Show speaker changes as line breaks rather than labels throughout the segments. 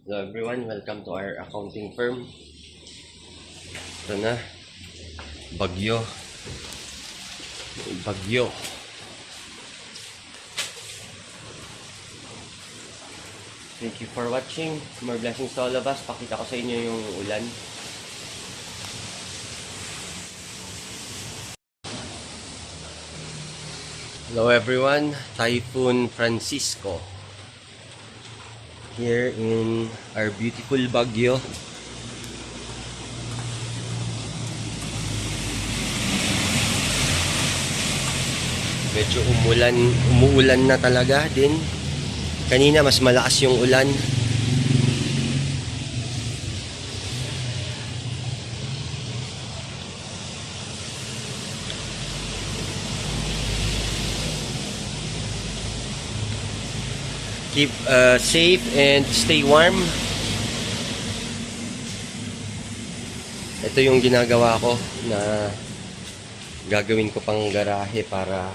Hello everyone, welcome to our accounting firm. Ito na, Bagyo. Bagyo. Thank you for watching. More blessings to all of us. Pakita ko sa inyo yung ulan. Hello everyone, Typhoon Francisco. Here in our beautiful Baguio. Medyo umuulan na talaga din. Kanina mas malakas yung ulan. Keep safe and stay warm. Ito yung ginagawa ko na gagawin ko pang garahe para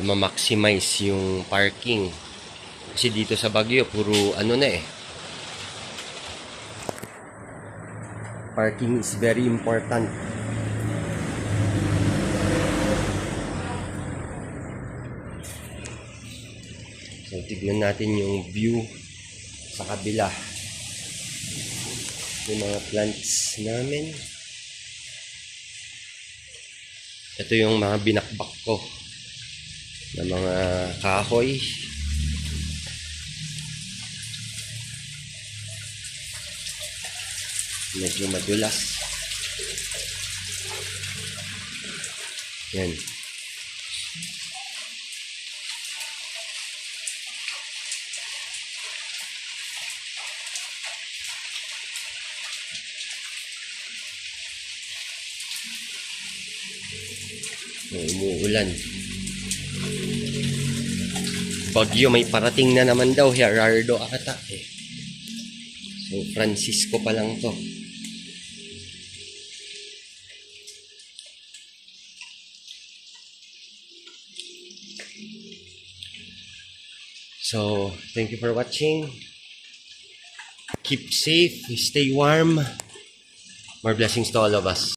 ma-maximize yung parking. Kasi dito sa Baguio puro ano na eh. Parking is very important. So, tignan natin yung view sa kabila. Yung mga plants namin. Ito yung mga binakbak ko na mga kahoy. Medyo madulas. Yan. Umuulan. Bagyo, may parating na naman daw. Gerardo ata eh. So, Francisco pa lang to. So, thank you for watching. Keep safe, stay warm. More blessings to all of us.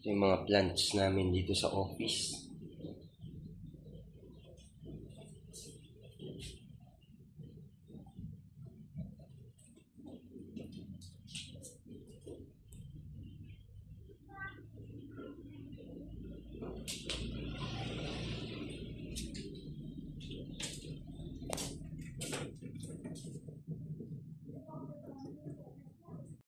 Yung mga plants namin dito sa office.